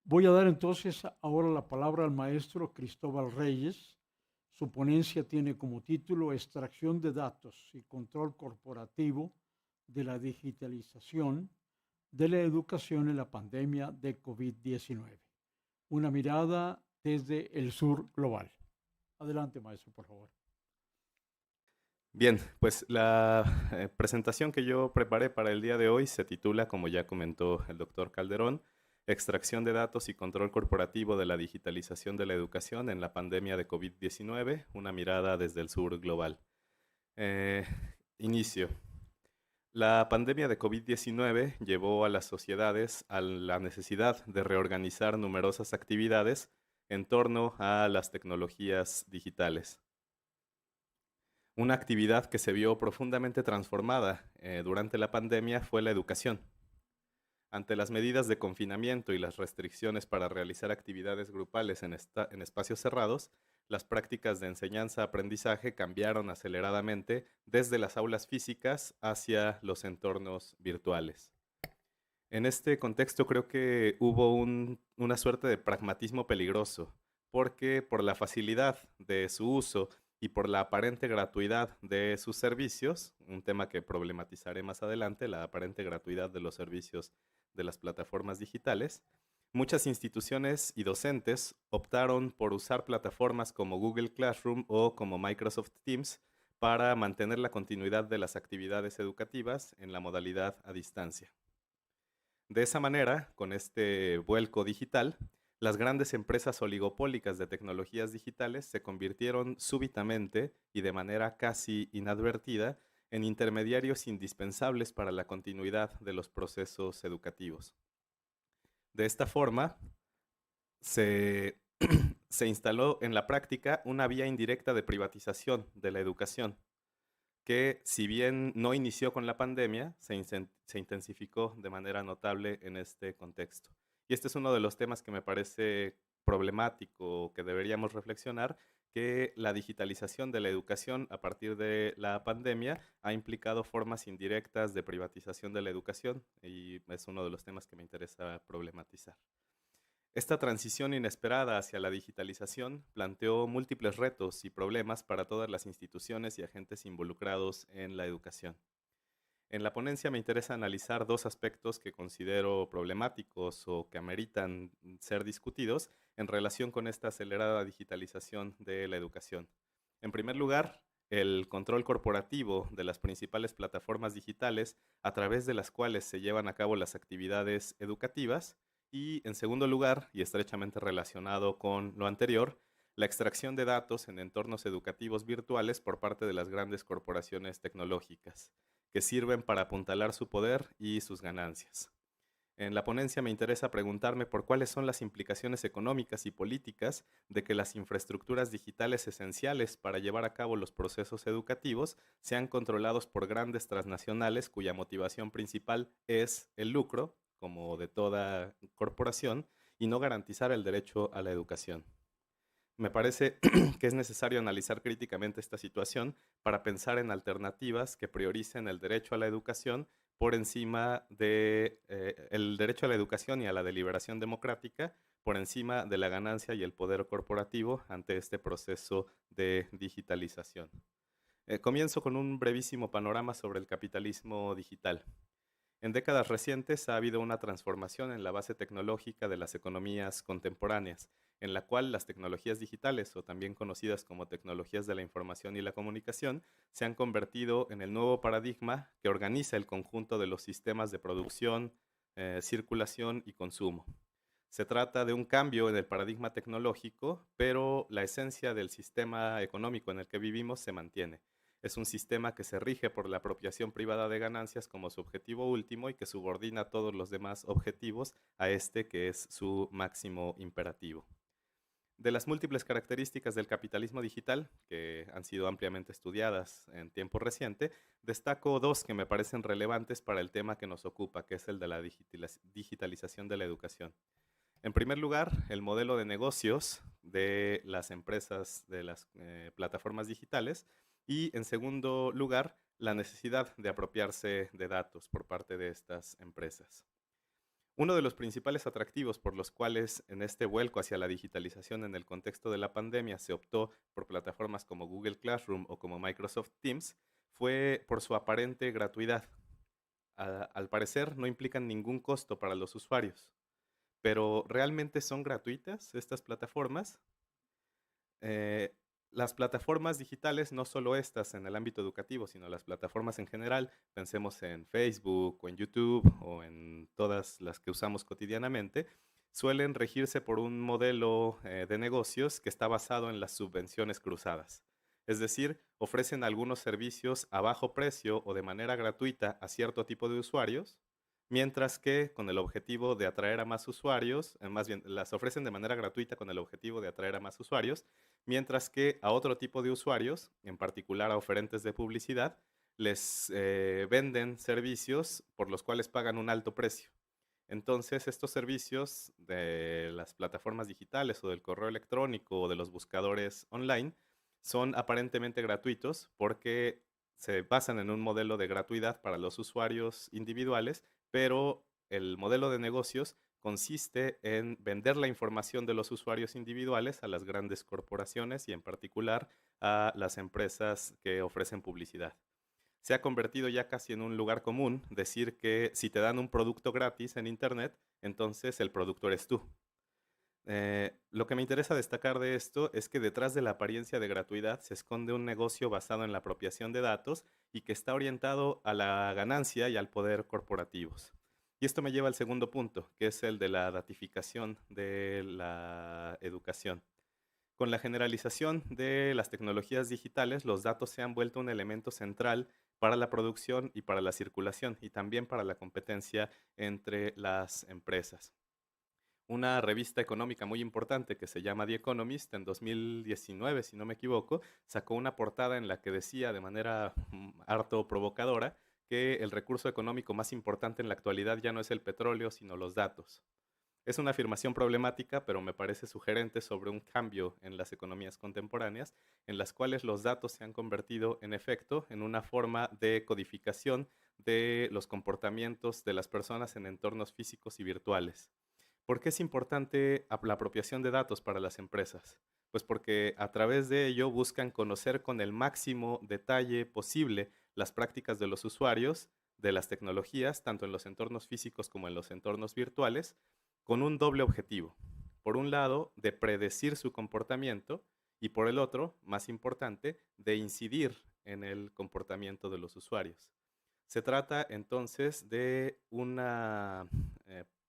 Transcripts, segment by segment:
Voy a dar entonces ahora la palabra al maestro Cristóbal Reyes. Su ponencia tiene como título Extracción de datos y control corporativo de la digitalización de la educación en la pandemia de COVID-19. Una mirada desde el sur global. Adelante, maestro, por favor. Bien, pues la presentación que yo preparé para el día de hoy se titula, como ya comentó el doctor Calderón, Extracción de datos y control corporativo de la digitalización de la educación en la pandemia de COVID-19, una mirada desde el sur global. Eh, Inicio. La pandemia de COVID-19 llevó a las sociedades a la necesidad de reorganizar numerosas actividades en torno a las tecnologías digitales. Una actividad que se vio profundamente transformada durante la pandemia fue la educación. Ante las medidas de confinamiento y las restricciones para realizar actividades grupales en espacios cerrados, las prácticas de enseñanza-aprendizaje cambiaron aceleradamente desde las aulas físicas hacia los entornos virtuales. En este contexto creo que hubo una suerte de pragmatismo peligroso, porque por la facilidad de su uso y por la aparente gratuidad de sus servicios, un tema que problematizaré más adelante, la aparente gratuidad de los servicios de las plataformas digitales, muchas instituciones y docentes optaron por usar plataformas como Google Classroom o como Microsoft Teams para mantener la continuidad de las actividades educativas en la modalidad a distancia. De esa manera, con este vuelco digital, las grandes empresas oligopólicas de tecnologías digitales se convirtieron súbitamente y de manera casi inadvertida en intermediarios indispensables para la continuidad de los procesos educativos. De esta forma, se, se instaló en la práctica una vía indirecta de privatización de la educación, que si bien no inició con la pandemia, se intensificó de manera notable en este contexto. Y este es uno de los temas que me parece problemático, que deberíamos reflexionar, que la digitalización de la educación a partir de la pandemia ha implicado formas indirectas de privatización de la educación y es uno de los temas que me interesa problematizar. Esta transición inesperada hacia la digitalización planteó múltiples retos y problemas para todas las instituciones y agentes involucrados en la educación. En la ponencia me interesa analizar dos aspectos que considero problemáticos o que ameritan ser discutidos en relación con esta acelerada digitalización de la educación. En primer lugar, el control corporativo de las principales plataformas digitales a través de las cuales se llevan a cabo las actividades educativas y, en segundo lugar, y estrechamente relacionado con lo anterior, la extracción de datos en entornos educativos virtuales por parte de las grandes corporaciones tecnológicas que sirven para apuntalar su poder y sus ganancias. En la ponencia me interesa preguntarme por cuáles son las implicaciones económicas y políticas de que las infraestructuras digitales esenciales para llevar a cabo los procesos educativos sean controlados por grandes transnacionales cuya motivación principal es el lucro, como de toda corporación, y no garantizar el derecho a la educación. Me parece que es necesario analizar críticamente esta situación para pensar en alternativas que prioricen el derecho a la educación por encima de el derecho a la educación y a la deliberación democrática por encima de la ganancia y el poder corporativo ante este proceso de digitalización. Comienzo con un brevísimo panorama sobre el capitalismo digital. En décadas recientes ha habido una transformación en la base tecnológica de las economías contemporáneas, en la cual las tecnologías digitales, o también conocidas como tecnologías de la información y la comunicación, se han convertido en el nuevo paradigma que organiza el conjunto de los sistemas de producción, circulación y consumo. Se trata de un cambio en el paradigma tecnológico, pero la esencia del sistema económico en el que vivimos se mantiene. Es un sistema que se rige por la apropiación privada de ganancias como su objetivo último y que subordina todos los demás objetivos a este que es su máximo imperativo. De las múltiples características del capitalismo digital, que han sido ampliamente estudiadas en tiempo reciente, destaco dos que me parecen relevantes para el tema que nos ocupa, que es el de la digitalización de la educación. En primer lugar, el modelo de negocios de las empresas, de las plataformas digitales. Y en segundo lugar, la necesidad de apropiarse de datos por parte de estas empresas. Uno de los principales atractivos por los cuales en este vuelco hacia la digitalización en el contexto de la pandemia se optó por plataformas como Google Classroom o como Microsoft Teams fue por su aparente gratuidad. Al parecer no implican ningún costo para los usuarios, pero ¿realmente son gratuitas estas plataformas? Eh, las plataformas digitales, no solo estas en el ámbito educativo, sino las plataformas en general, pensemos en Facebook o en YouTube o en todas las que usamos cotidianamente, suelen regirse por un modelo de negocios que está basado en las subvenciones cruzadas. Es decir, ofrecen algunos servicios a bajo precio o de manera gratuita a cierto tipo de usuarios, mientras que con el objetivo de atraer a más usuarios, más bien las ofrecen de manera gratuita con el objetivo de atraer a más usuarios, mientras que a otro tipo de usuarios, en particular a oferentes de publicidad, les venden servicios por los cuales pagan un alto precio. Entonces, estos servicios de las plataformas digitales o del correo electrónico o de los buscadores online son aparentemente gratuitos porque se basan en un modelo de gratuidad para los usuarios individuales, pero el modelo de negocios consiste en vender la información de los usuarios individuales a las grandes corporaciones y en particular a las empresas que ofrecen publicidad. Se ha convertido ya casi en un lugar común decir que si te dan un producto gratis en Internet, entonces el producto eres tú. Lo que me interesa destacar de esto es que detrás de la apariencia de gratuidad se esconde un negocio basado en la apropiación de datos y que está orientado a la ganancia y al poder corporativos. Y esto me lleva al segundo punto, que es el de la datificación de la educación. Con la generalización de las tecnologías digitales, los datos se han vuelto un elemento central para la producción y para la circulación y también para la competencia entre las empresas. Una revista económica muy importante que se llama The Economist en 2019, si no me equivoco, sacó una portada en la que decía de manera harto provocadora que el recurso económico más importante en la actualidad ya no es el petróleo, sino los datos. Es una afirmación problemática, pero me parece sugerente sobre un cambio en las economías contemporáneas, en las cuales los datos se han convertido, en efecto, en una forma de codificación de los comportamientos de las personas en entornos físicos y virtuales. ¿Por qué es importante la apropiación de datos para las empresas? Pues porque a través de ello buscan conocer con el máximo detalle posible las prácticas de los usuarios de las tecnologías, tanto en los entornos físicos como en los entornos virtuales, con un doble objetivo. Por un lado, de predecir su comportamiento y por el otro, más importante, de incidir en el comportamiento de los usuarios. Se trata entonces de una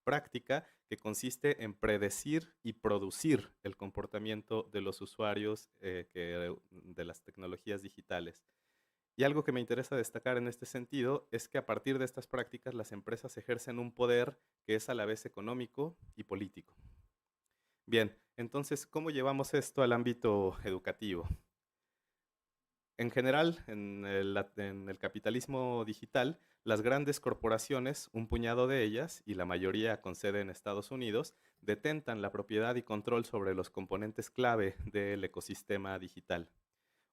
práctica que consiste en predecir y producir el comportamiento de los usuarios de las tecnologías digitales. Y algo que me interesa destacar en este sentido es que a partir de estas prácticas las empresas ejercen un poder que es a la vez económico y político. Bien, entonces, ¿cómo llevamos esto al ámbito educativo? En general, en el capitalismo digital, las grandes corporaciones, un puñado de ellas, y la mayoría con sede en Estados Unidos, detentan la propiedad y control sobre los componentes clave del ecosistema digital.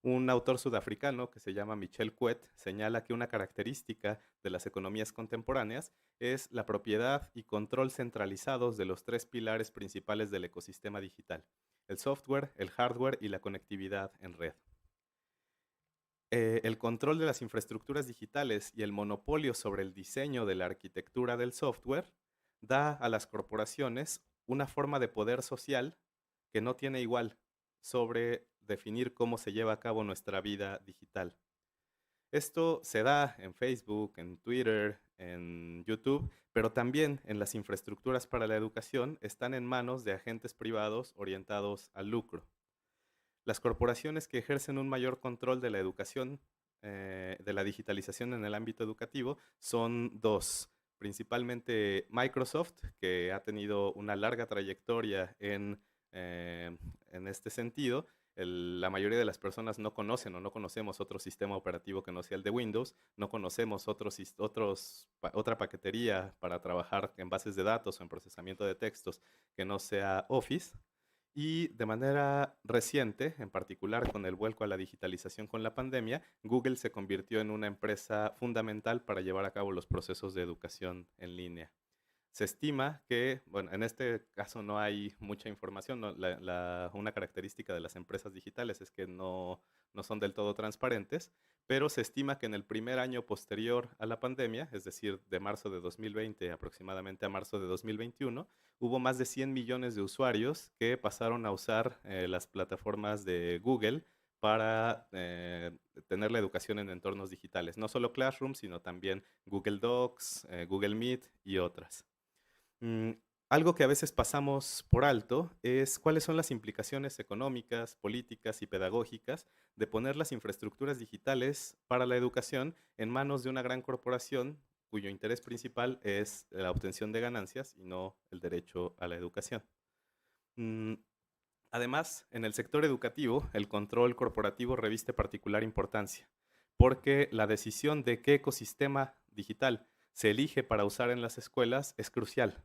Un autor sudafricano que se llama Michel Cuet señala que una característica de las economías contemporáneas es la propiedad y control centralizados de los tres pilares principales del ecosistema digital: el software, el hardware y la conectividad en red. El control de las infraestructuras digitales y el monopolio sobre el diseño de la arquitectura del software da a las corporaciones una forma de poder social que no tiene igual sobre definir cómo se lleva a cabo nuestra vida digital. Esto se da en Facebook, en Twitter, en YouTube, pero también en las infraestructuras para la educación están en manos de agentes privados orientados al lucro. Las corporaciones que ejercen un mayor control de la educación, de la digitalización en el ámbito educativo, son dos. Principalmente Microsoft, que ha tenido una larga trayectoria en este sentido. La mayoría de las personas no conocen o no conocemos otro sistema operativo que no sea el de Windows, no conocemos otra paquetería para trabajar en bases de datos o en procesamiento de textos que no sea Office. Y de manera reciente, en particular con el vuelco a la digitalización con la pandemia, Google se convirtió en una empresa fundamental para llevar a cabo los procesos de educación en línea. Se estima que, bueno, en este caso no hay mucha información, una característica de las empresas digitales es que no son del todo transparentes, pero se estima que en el primer año posterior a la pandemia, es decir, de marzo de 2020 aproximadamente a marzo de 2021, hubo más de 100 millones de usuarios que pasaron a usar las plataformas de Google para tener la educación en entornos digitales. No solo Classroom, sino también Google Docs, Google Meet y otras. Mm, Algo que a veces pasamos por alto es cuáles son las implicaciones económicas, políticas y pedagógicas de poner las infraestructuras digitales para la educación en manos de una gran corporación cuyo interés principal es la obtención de ganancias y no el derecho a la educación. Mm, Además, en el sector educativo, el control corporativo reviste particular importancia, porque la decisión de qué ecosistema digital se elige para usar en las escuelas es crucial.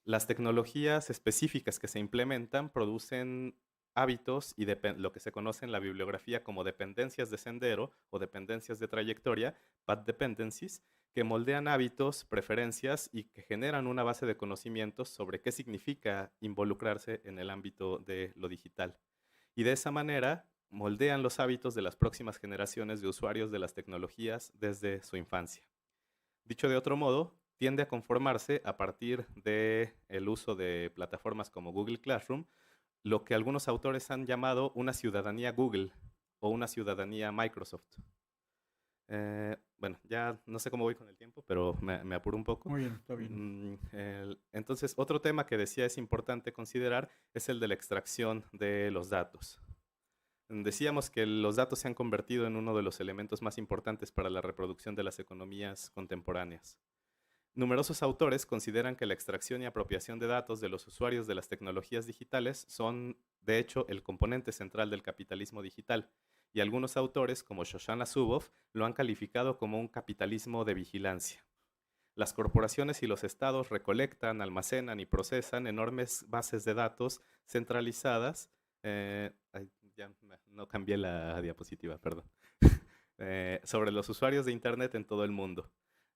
Las tecnologías específicas que se implementan producen hábitos y lo que se conoce en la bibliografía como dependencias de sendero o dependencias de trayectoria, path dependencies, que moldean hábitos, preferencias y que generan una base de conocimientos sobre qué significa involucrarse en el ámbito de lo digital. Y de esa manera moldean los hábitos de las próximas generaciones de usuarios de las tecnologías desde su infancia. Dicho de otro modo, tiende a conformarse a partir del uso de plataformas como Google Classroom, lo que algunos autores han llamado una ciudadanía Google o una ciudadanía Microsoft. Bueno, ya no sé cómo voy con el tiempo, pero me apuro un poco. Muy bien, está bien. Entonces, otro tema que decía es importante considerar es el de la extracción de los datos. Decíamos que los datos se han convertido en uno de los elementos más importantes para la reproducción de las economías contemporáneas. Numerosos autores consideran que la extracción y apropiación de datos de los usuarios de las tecnologías digitales son, de hecho, el componente central del capitalismo digital, y algunos autores, como Shoshana Zuboff, lo han calificado como un capitalismo de vigilancia. Las corporaciones y los estados recolectan, almacenan y procesan enormes bases de datos centralizadas. Ya no cambié la diapositiva, perdón. Sobre los usuarios de Internet en todo el mundo.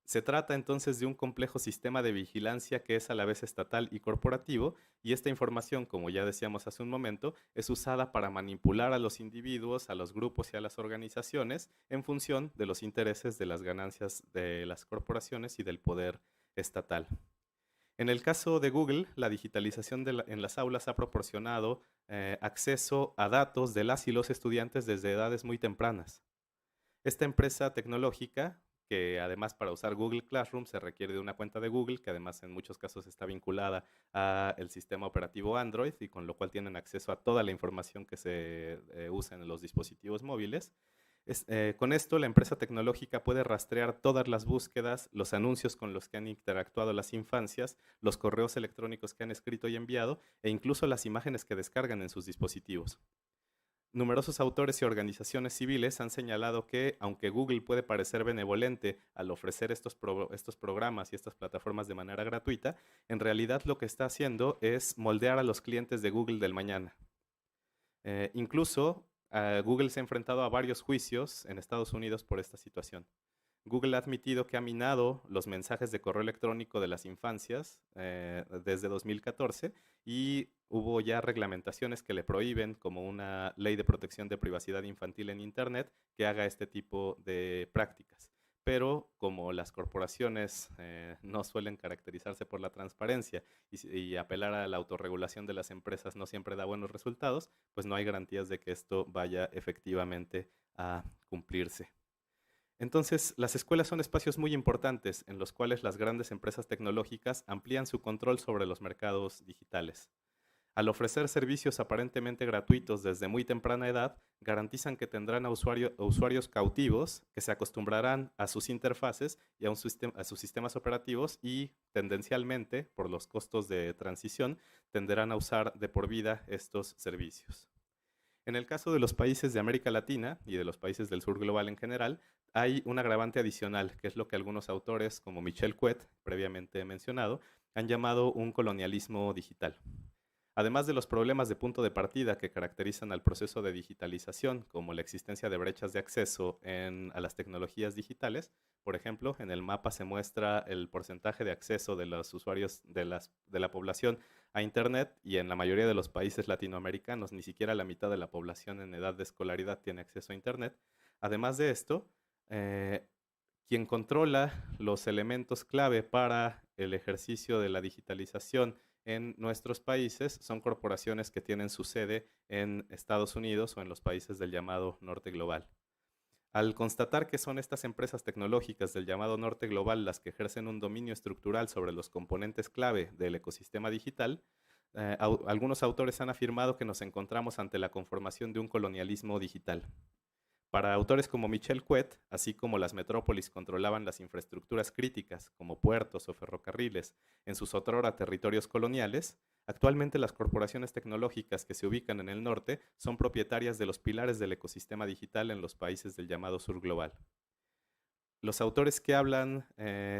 Se trata entonces de un complejo sistema de vigilancia que es a la vez estatal y corporativo, y esta información, como ya decíamos hace un momento, es usada para manipular a los individuos, a los grupos y a las organizaciones en función de los intereses de las ganancias de las corporaciones y del poder estatal. En el caso de Google, la digitalización en las aulas ha proporcionado acceso a datos de las y los estudiantes desde edades muy tempranas. Esta empresa tecnológica, que además para usar Google Classroom se requiere de una cuenta de Google, que además en muchos casos está vinculada al sistema operativo Android y con lo cual tienen acceso a toda la información que se usa en los dispositivos móviles. Con esto, la empresa tecnológica puede rastrear todas las búsquedas, los anuncios con los que han interactuado las infancias, los correos electrónicos que han escrito y enviado, e incluso las imágenes que descargan en sus dispositivos. Numerosos autores y organizaciones civiles han señalado que, aunque Google puede parecer benevolente al ofrecer estos programas y estas plataformas de manera gratuita, en realidad lo que está haciendo es moldear a los clientes de Google del mañana. Incluso Google se ha enfrentado a varios juicios en Estados Unidos por esta situación. Google ha admitido que ha minado los mensajes de correo electrónico de las infancias desde 2014 y hubo ya reglamentaciones que le prohíben, como una ley de protección de privacidad infantil en Internet, que haga este tipo de prácticas. Pero como las corporaciones no suelen caracterizarse por la transparencia y apelar a la autorregulación de las empresas no siempre da buenos resultados, pues no hay garantías de que esto vaya efectivamente a cumplirse. Entonces, las escuelas son espacios muy importantes en los cuales las grandes empresas tecnológicas amplían su control sobre los mercados digitales. Al ofrecer servicios aparentemente gratuitos desde muy temprana edad, garantizan que tendrán a usuarios cautivos que se acostumbrarán a sus interfaces y a sus sistemas operativos y, tendencialmente, por los costos de transición, tenderán a usar de por vida estos servicios. En el caso de los países de América Latina y de los países del sur global en general, hay un agravante adicional, que es lo que algunos autores, como Michel Cuet, previamente mencionado, han llamado un colonialismo digital. Además de los problemas de punto de partida que caracterizan al proceso de digitalización, como la existencia de brechas de acceso a las tecnologías digitales, por ejemplo, en el mapa se muestra el porcentaje de acceso de los usuarios de la población a Internet, y en la mayoría de los países latinoamericanos ni siquiera la mitad de la población en edad de escolaridad tiene acceso a Internet. Además de esto, eh, quien controla los elementos clave para el ejercicio de la digitalización en nuestros países son corporaciones que tienen su sede en Estados Unidos o en los países del llamado Norte Global. Al constatar que son estas empresas tecnológicas del llamado Norte Global las que ejercen un dominio estructural sobre los componentes clave del ecosistema digital, algunos autores han afirmado que nos encontramos ante la conformación de un colonialismo digital. Para autores como Michel Cuet, así como las metrópolis controlaban las infraestructuras críticas, como puertos o ferrocarriles, en sus otrora territorios coloniales, actualmente las corporaciones tecnológicas que se ubican en el norte son propietarias de los pilares del ecosistema digital en los países del llamado sur global. Los autores que hablan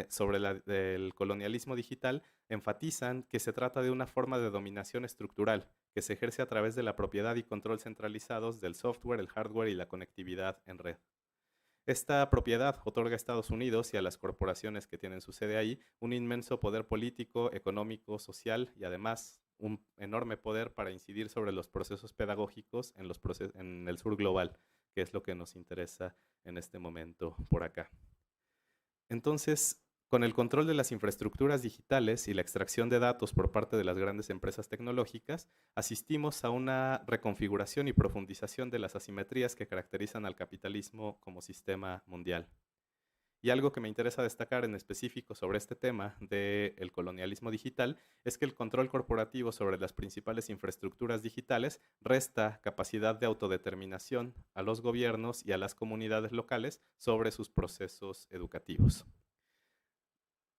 sobre el colonialismo digital enfatizan que se trata de una forma de dominación estructural que se ejerce a través de la propiedad y control centralizados del software, el hardware y la conectividad en red. Esta propiedad otorga a Estados Unidos y a las corporaciones que tienen su sede ahí un inmenso poder político, económico, social y además un enorme poder para incidir sobre los procesos pedagógicos en el sur global, que es lo que nos interesa en este momento por acá. Entonces, con el control de las infraestructuras digitales y la extracción de datos por parte de las grandes empresas tecnológicas, asistimos a una reconfiguración y profundización de las asimetrías que caracterizan al capitalismo como sistema mundial. Y algo que me interesa destacar en específico sobre este tema del colonialismo digital es que el control corporativo sobre las principales infraestructuras digitales resta capacidad de autodeterminación a los gobiernos y a las comunidades locales sobre sus procesos educativos.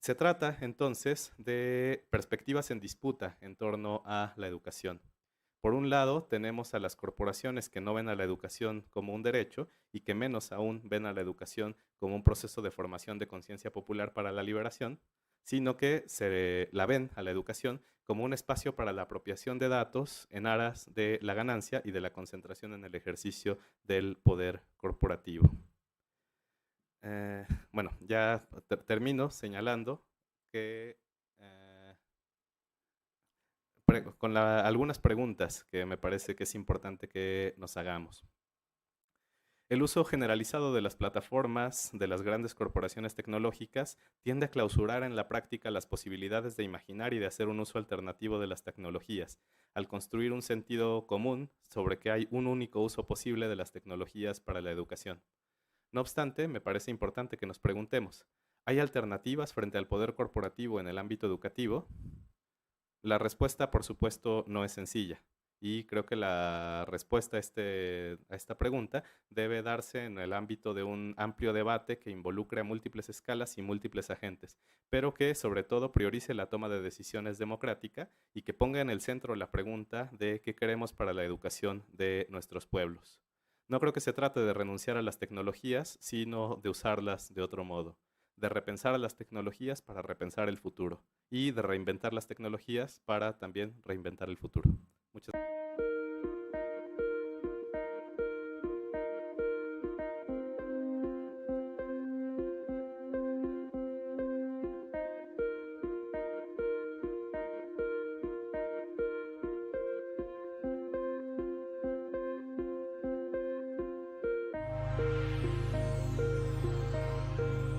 Se trata entonces de perspectivas en disputa en torno a la educación. Por un lado, tenemos a las corporaciones que no ven a la educación como un derecho y que menos aún ven a la educación como un proceso de formación de conciencia popular para la liberación, sino que se la ven a la educación como un espacio para la apropiación de datos en aras de la ganancia y de la concentración en el ejercicio del poder corporativo. Bueno, ya termino señalando que con algunas preguntas que me parece que es importante que nos hagamos. El uso generalizado de las plataformas de las grandes corporaciones tecnológicas tiende a clausurar en la práctica las posibilidades de imaginar y de hacer un uso alternativo de las tecnologías, al construir un sentido común sobre que hay un único uso posible de las tecnologías para la educación. No obstante, me parece importante que nos preguntemos, ¿hay alternativas frente al poder corporativo en el ámbito educativo? La respuesta, por supuesto, no es sencilla. Y creo que la respuesta a esta pregunta debe darse en el ámbito de un amplio debate que involucre a múltiples escalas y múltiples agentes, pero que sobre todo priorice la toma de decisiones democrática y que ponga en el centro la pregunta de qué queremos para la educación de nuestros pueblos. No creo que se trate de renunciar a las tecnologías, sino de usarlas de otro modo, de repensar a las tecnologías para repensar el futuro y de reinventar las tecnologías para también reinventar el futuro. Muchas gracias.